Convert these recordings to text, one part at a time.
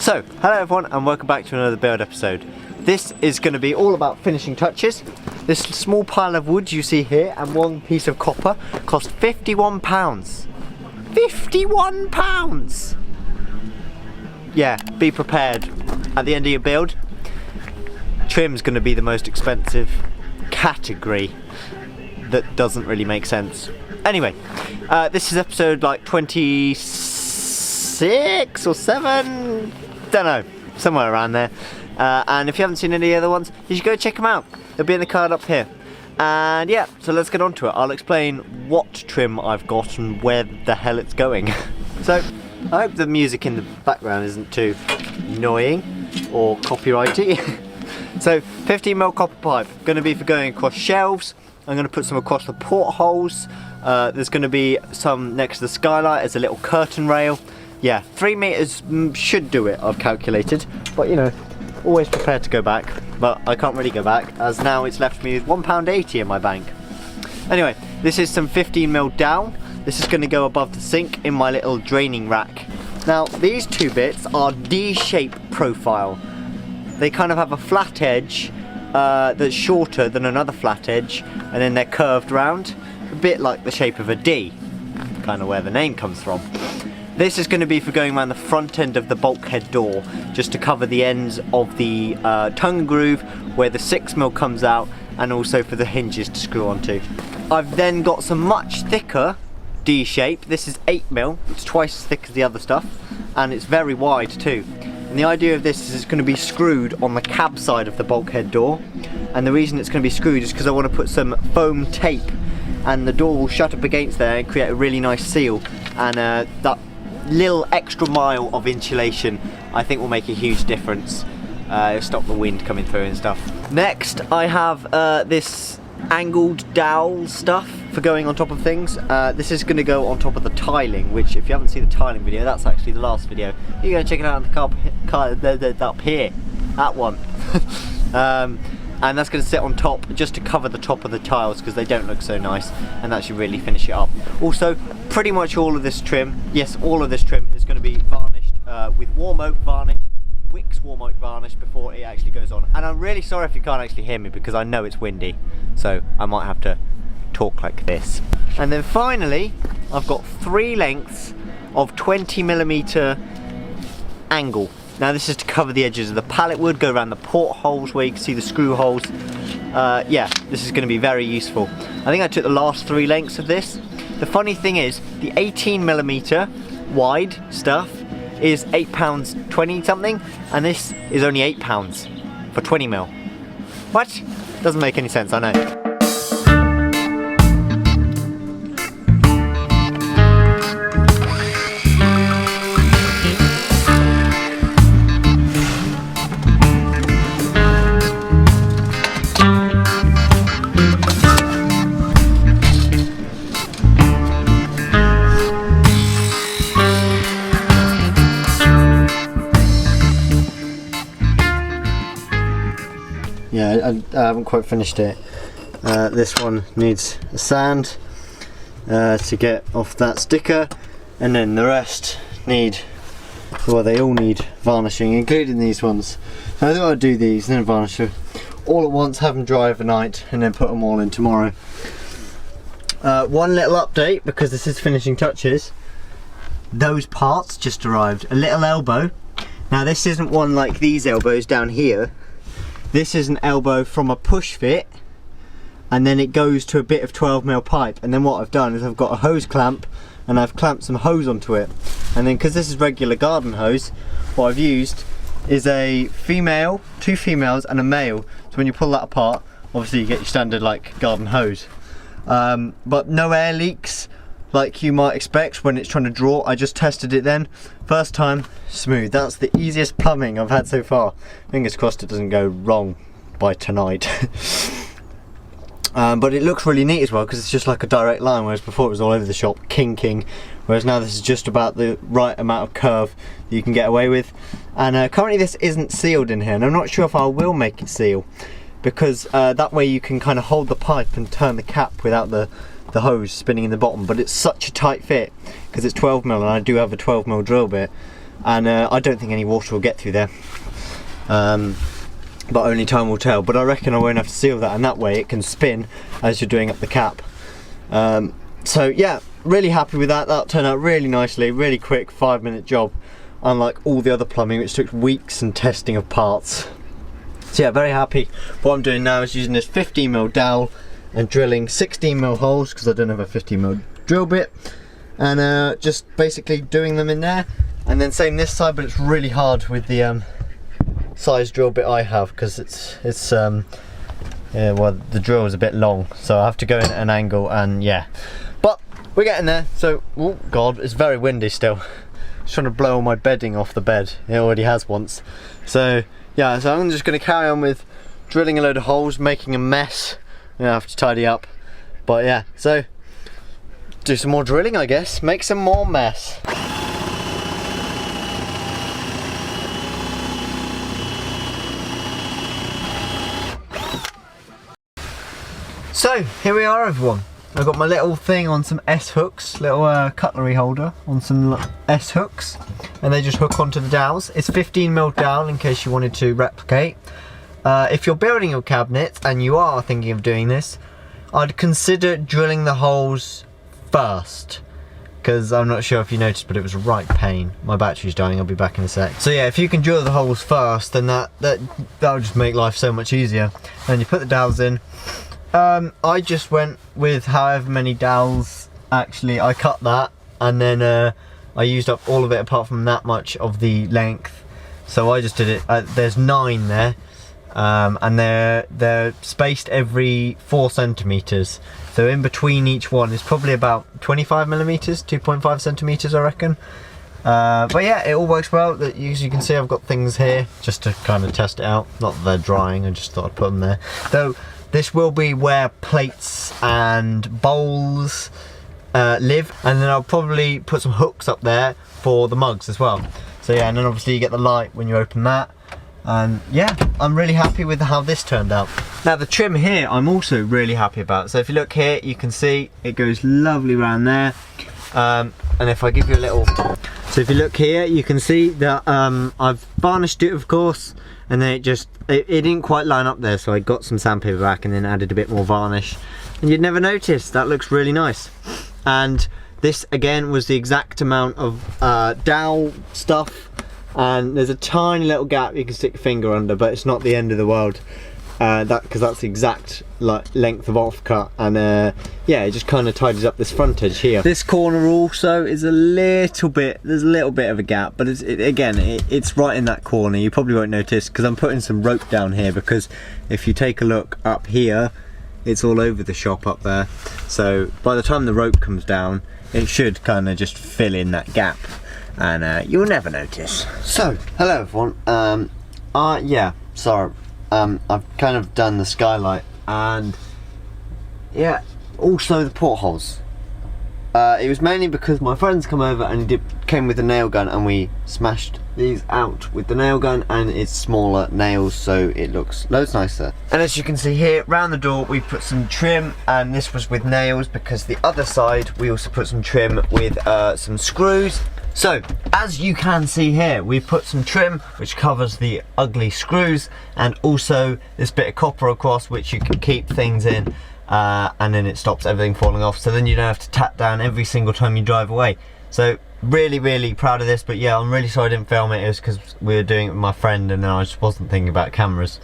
So, hello everyone and welcome back to another build episode. This is going to be all about finishing touches. This small pile of wood you see here and one piece of copper cost £51. £51! Yeah, be prepared. At the end of your build, trim's going to be the most expensive category that doesn't really make sense. Anyway, this is episode like 26 or 7, don't know, somewhere around there. And if you haven't seen any other ones, you should go check them out. They'll be in the card up here. And yeah, so let's get on to it. I'll explain what trim I've got and where the hell it's going. So, I hope the music in the background isn't too annoying or copyrighty. So, 15mm copper pipe, going to be for going across shelves. I'm going to put some across the portholes. There's going to be some next to the skylight as a little curtain rail. Yeah, 3 meters should do it, I've calculated. But you know, always prepared to go back. But I can't really go back, as now it's left me with £1.80 in my bank. Anyway, this is some 15mm dowel. This is going to go above the sink in my little draining rack. Now, these two bits are D-shape profile. They kind of have a flat edge that's shorter than another flat edge, and then they're curved round, a bit like the shape of a D, kind of where the name comes from. This is going to be for going around the front end of the bulkhead door, just to cover the ends of the tongue groove where the 6mm comes out, and also for the hinges to screw onto. I've then got some much thicker D shape. This is 8mm, it's twice as thick as the other stuff, and it's very wide too. And the idea of this is it's going to be screwed on the cab side of the bulkhead door, and the reason it's going to be screwed is because I want to put some foam tape, and the door will shut up against there and create a really nice seal, and that little extra mile of insulation I think will make a huge difference. It'll stop the wind coming through and stuff. Next I have this angled dowel stuff for going on top of things. This is going to go on top of the tiling, which if you haven't seen the tiling video, that's actually the last video. You go check it out on the car up here, that one. And that's going to sit on top just to cover the top of the tiles because they don't look so nice, and that should really finish it up. Also, pretty much all of this trim, yes, all of this trim is going to be varnished with warm oak varnish, Wicks warm oak varnish before it actually goes on. And I'm really sorry if you can't actually hear me because I know it's windy, so I might have to talk like this. And then finally, I've got 3 lengths of 20mm angle. Now this is to cover the edges of the pallet wood, go around the portholes where you can see the screw holes. Yeah, this is going to be very useful. I think I took the last 3 lengths of this. The funny thing is, the 18mm wide stuff is £8.20 something, and this is only £8 for 20mm. What? Doesn't make any sense, I know. Yeah, I haven't quite finished it. This one needs a sand to get off that sticker, and then the rest need, well, they all need varnishing, including these ones. So I thought I'd do these and then varnish them all at once, have them dry overnight, and then put them all in tomorrow. One little update, because this is finishing touches. Those parts just arrived. A little elbow. Now this isn't one like these elbows down here. This is an elbow from a push fit, and then it goes to a bit of 12mm pipe, and then what I've done is I've got a hose clamp and I've clamped some hose onto it, and then because this is regular garden hose, what I've used is a female, 2 females and a male, so when you pull that apart obviously you get your standard like garden hose, but no air leaks like you might expect when it's trying to draw. I just tested it then, first time, smooth. That's the easiest plumbing I've had so far. Fingers crossed it doesn't go wrong by tonight. But it looks really neat as well because it's just like a direct line, whereas before it was all over the shop kinking, whereas now this is just about the right amount of curve that you can get away with. And currently this isn't sealed in here, and I'm not sure if I will make it seal, because that way you can kind of hold the pipe and turn the cap without the hose spinning in the bottom. But it's such a tight fit because it's 12mm, and I do have a 12mm drill bit. and I don't think any water will get through there, but only time will tell. But I reckon I won't have to seal that, and that way it can spin as you're doing up the cap. So yeah, really happy with that. That turned out really nicely, really quick, 5-minute job, unlike all the other plumbing which took weeks and testing of parts. So yeah, very happy. What I'm doing now is using this 15mm dowel and drilling 16mm holes, because I don't have a 15mm drill bit, and just basically doing them in there. And then same this side, but it's really hard with the size drill bit I have, because it's yeah, well, the drill is a bit long, so I have to go in at an angle, and yeah. But we're getting there. So, oh god, it's very windy still. Just trying to blow all my bedding off the bed. It already has once. So yeah, so I'm just going to carry on with drilling a load of holes, making a mess. I have to tidy up. But yeah, so do some more drilling, I guess. Make some more mess. So here we are, everyone. I've got my little thing on some S hooks, little cutlery holder on some S hooks, and they just hook onto the dowels. It's 15mm dowel in case you wanted to replicate. If you're building your cabinet and you are thinking of doing this, I'd consider drilling the holes first, because I'm not sure if you noticed, but it was a right pain. My battery's dying, I'll be back in a sec. So yeah, if you can drill the holes first, then that'll just make life so much easier. And you put the dowels in. I just went with however many dowels. Actually, I cut that, and then I used up all of it apart from that much of the length. So I just did it. There's 9 there, and they're spaced every 4 centimeters. So in between each one is probably about 25mm, 2.5 centimeters, I reckon. But yeah, it all works well. As you can see, I've got things here just to kind of test it out. Not that they're drying, I just thought I'd put them there. Though this will be where plates and bowls live, and then I'll probably put some hooks up there for the mugs as well. So yeah, and then obviously you get the light when you open that. And yeah, I'm really happy with how this turned out. Now the trim here, I'm also really happy about. So if you look here, you can see it goes lovely around there. And if I give you a little, so if you look here, you can see that I've varnished it, of course, and then it didn't quite line up there, so I got some sandpaper back and then added a bit more varnish, and you'd never notice. That looks really nice. And this again was the exact amount of dowel stuff, and there's a tiny little gap you can stick your finger under, but it's not the end of the world. Because that's the exact length of offcut, and yeah, it just kind of tidies up this front edge here. This corner also is a little bit, there's a little bit of a gap, but it's right in that corner. You probably won't notice because I'm putting some rope down here, because if you take a look up here, it's all over the shop up there. So by the time the rope comes down, it should kind of just fill in that gap, and you'll never notice. So hello everyone. Yeah, sorry. I've kind of done the skylight, and yeah, also the portholes. It was mainly because my friends come over and came with a nail gun, and we smashed these out with the nail gun, and it's smaller nails, so it looks loads nicer. And as you can see here, round the door we put some trim, and this was with nails, because the other side we also put some trim with some screws. So, as you can see here, we've put some trim which covers the ugly screws, and also this bit of copper across which you can keep things in, and then it stops everything falling off, so then you don't have to tap down every single time you drive away. So really proud of this. But yeah, I'm really sorry I didn't film it. It was because we were doing it with my friend, and then I just wasn't thinking about cameras.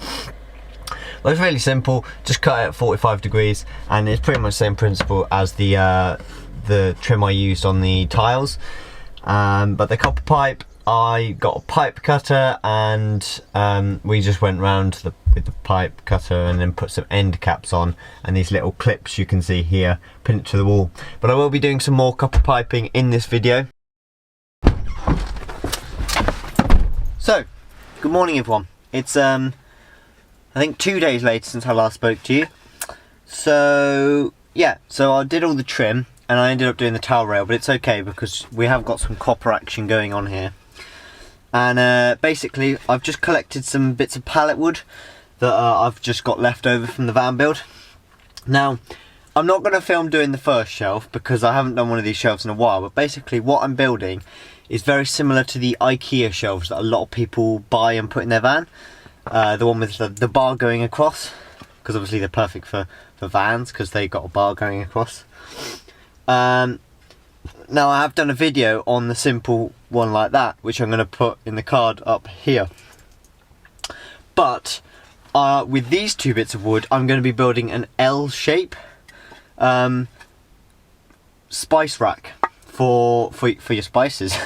But it's really simple. Just cut it at 45 degrees, and it's pretty much the same principle as the trim I used on the tiles. But the copper pipe, I got a pipe cutter, and we just went round with the pipe cutter and then put some end caps on, and these little clips you can see here, pin it to the wall. But I will be doing some more copper piping in this video. So, good morning everyone. It's I think 2 days later since I last spoke to you. So yeah, so I did all the trim, and I ended up doing the towel rail, but it's okay because we have got some copper action going on here. And basically I've just collected some bits of pallet wood that I've just got left over from the van build. Now, I'm not going to film doing the first shelf because I haven't done one of these shelves in a while, but basically what I'm building is very similar to the IKEA shelves that a lot of people buy and put in their van. The one with the bar going across, because obviously they're perfect for vans because they got a bar going across. Now I have done a video on the simple one like that, which I'm going to put in the card up here. But with these two bits of wood, I'm going to be building an L shape spice rack for your spices.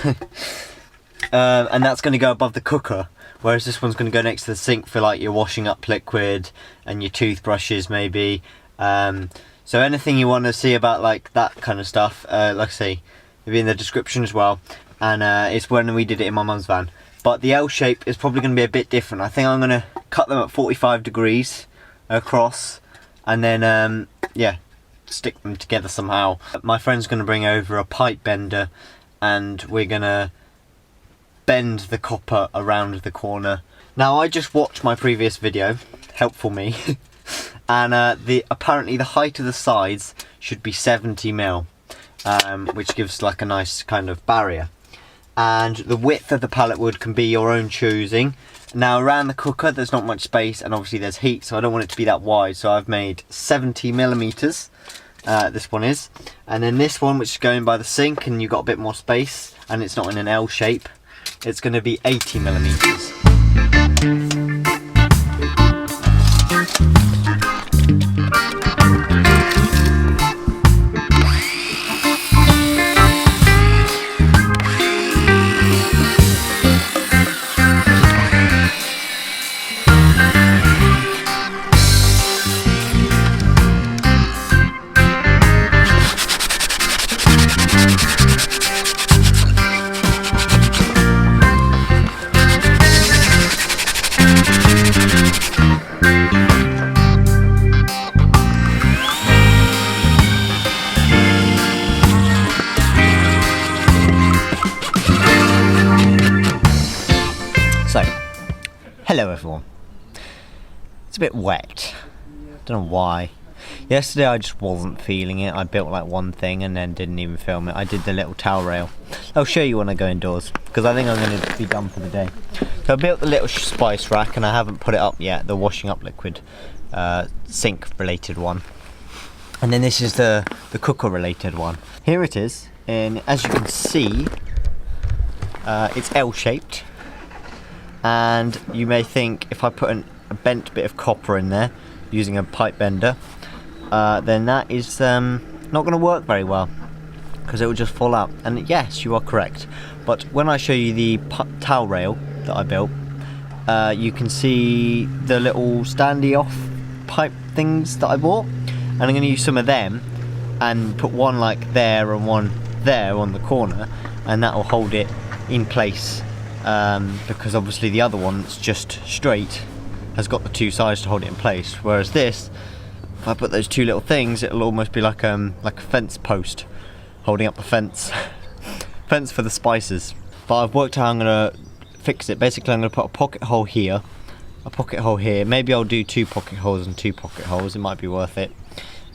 And that's going to go above the cooker, whereas this one's going to go next to the sink for like your washing up liquid and your toothbrushes maybe. So anything you want to see about like that kind of stuff, like I say, it'll be in the description as well. And it's when we did it in my mum's van. But the L shape is probably going to be a bit different. I think I'm going to cut them at 45 degrees across, and then yeah, stick them together somehow. My friend's going to bring over a pipe bender, and we're going to bend the copper around the corner. Now I just watched my previous video, helpful me, and apparently the height of the sides should be 70mm, which gives like a nice kind of barrier. And the width of the pallet wood can be your own choosing. Now around the cooker there's not much space, and obviously there's heat, so I don't want it to be that wide, so I've made 70mm. This one is, and then this one, which is going by the sink and you've got a bit more space and it's not in an L shape, it's going to be 80mm. So, hello everyone. It's a bit wet. Don't know why. Yesterday I just wasn't feeling it. I built like one thing and then didn't even film it. I did the little towel rail. I'll show you when I go indoors, because I think I'm going to be done for the day. So I built the little spice rack and I haven't put it up yet, the washing up liquid sink related one. And then this is the cooker related one. Here it is, and as you can see, it's L shaped. And you may think if I put a bent bit of copper in there using a pipe bender, then that is not going to work very well, because it will just fall out. And yes, you are correct. But when I show you the towel rail that I built, you can see the little standy off pipe things that I bought, and I'm going to use some of them and put one like there and one there on the corner, and that will hold it in place. Because obviously the other one that's just straight has got the two sides to hold it in place, whereas this, if I put those two little things, it'll almost be like a fence post holding up the fence fence for the spices. But I've worked out how I'm going to fix it. Basically I'm going to put a pocket hole here, a pocket hole here, maybe I'll do 2 pocket holes and 2 pocket holes, it might be worth it.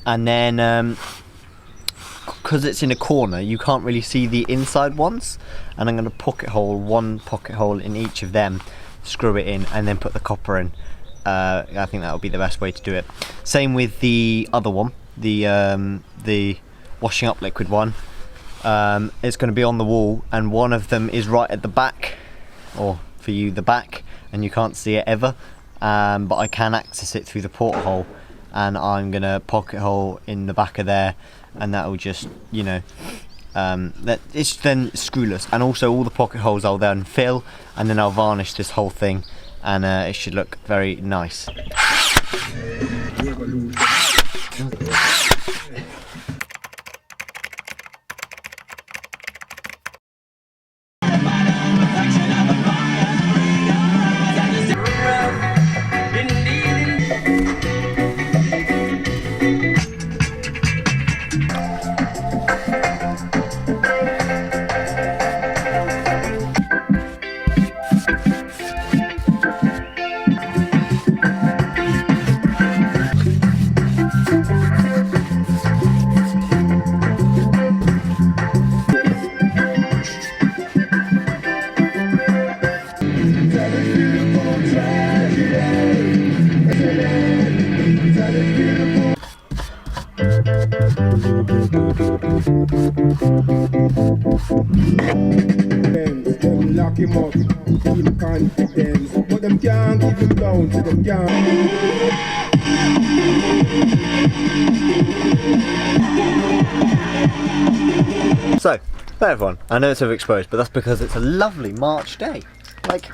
And then because it's in a corner, you can't really see the inside ones, and I'm going to pocket hole 1 pocket hole in each of them, screw it in, and then put the copper in. I think that will be the best way to do it. Same with the other one, the washing up liquid one. It's going to be on the wall, and one of them is right at the back, or for you the back, and you can't see it ever, but I can access it through the porthole, and I'm going to pocket hole in the back of there, and that will just, you know, that it's then screwless. And also all the pocket holes I'll then fill, and then I'll varnish this whole thing, and it should look very nice. Them lock him up, keep confidence, but them can't keep him down, so them can't. So, hey everyone, I know it's overexposed, but that's because it's a lovely March day. Like,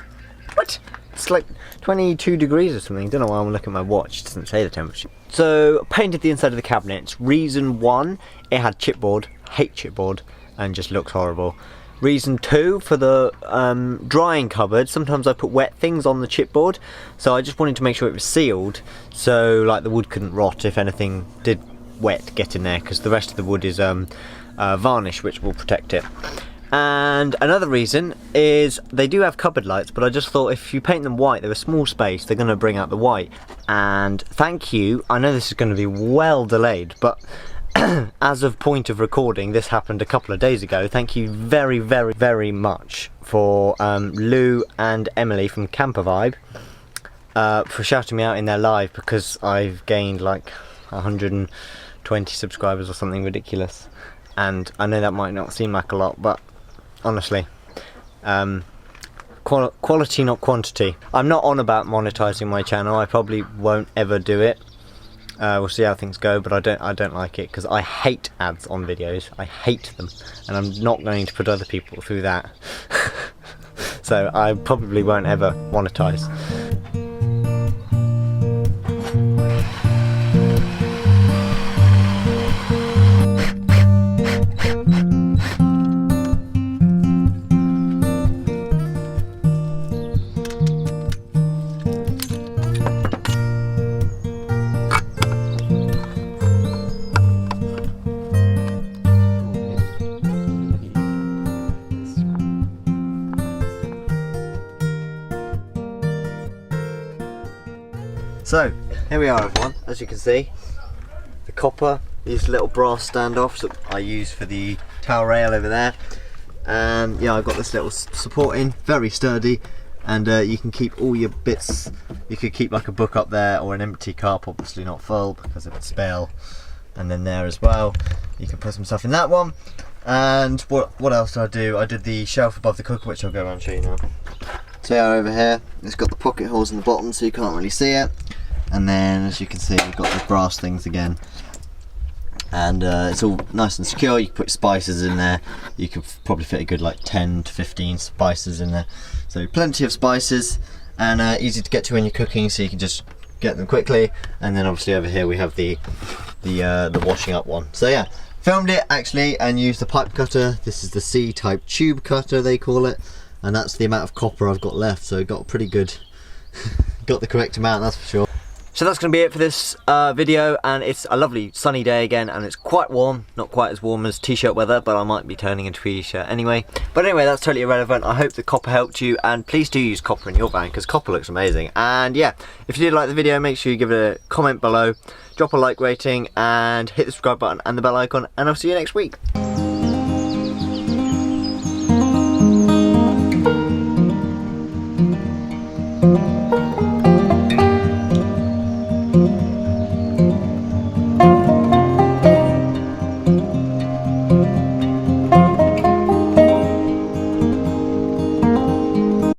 what? It's like 22 degrees or something. Don't know why I'm looking at my watch, it doesn't say the temperature. So, painted the inside of the cabinets. Reason 1, it had chipboard, hate chipboard, and just looks horrible. Reason 2, for the drying cupboard, sometimes I put wet things on the chipboard, so I just wanted to make sure it was sealed, so like the wood couldn't rot if anything did wet get in there, because the rest of the wood is varnish, which will protect it. And another reason is they do have cupboard lights, but I just thought if you paint them white, they're a small space, they're going to bring out the white. And thank you, I know this is going to be well delayed, but as of point of recording, this happened a couple of days ago. Thank you very, very, very much for Lou and Emily from Camper Vibe for shouting me out in their live, because I've gained like 120 subscribers or something ridiculous. And I know that might not seem like a lot, but honestly, quality not quantity. I'm not on about monetizing my channel. I probably won't ever do it. We'll see how things go, but I don't like it because I hate ads on videos. I hate them, and I'm not going to put other people through that. So I probably won't ever monetize. So, here we are everyone, as you can see, the copper, these little brass standoffs that I use for the towel rail over there, and yeah, I've got this little support in, very sturdy, and you can keep all your bits. You could keep like a book up there, or an empty cup, obviously not full because of its spell, and then there as well, you can put some stuff in that one. And what else did I do? I did the shelf above the cooker, which I'll go around and show you now. So yeah, over here, it's got the pocket holes in the bottom so you can't really see it. And then, as you can see, you've got the brass things again. And it's all nice and secure. You can put spices in there. You could probably fit a good like 10 to 15 spices in there. So plenty of spices, and easy to get to when you're cooking, so you can just get them quickly. And then obviously over here we have the washing up one. So yeah, filmed it actually and used the pipe cutter. This is the C-type tube cutter they call it. And that's the amount of copper I've got left, so got pretty good, got the correct amount, that's for sure. So that's going to be it for this video, and it's a lovely sunny day again, and it's quite warm, not quite as warm as t-shirt weather, but I might be turning into a t-shirt anyway. But anyway, that's totally irrelevant. I hope the copper helped you, and please do use copper in your van, because copper looks amazing. And yeah, if you did like the video, make sure you give it a comment below, drop a like rating, and hit the subscribe button and the bell icon, and I'll see you next week.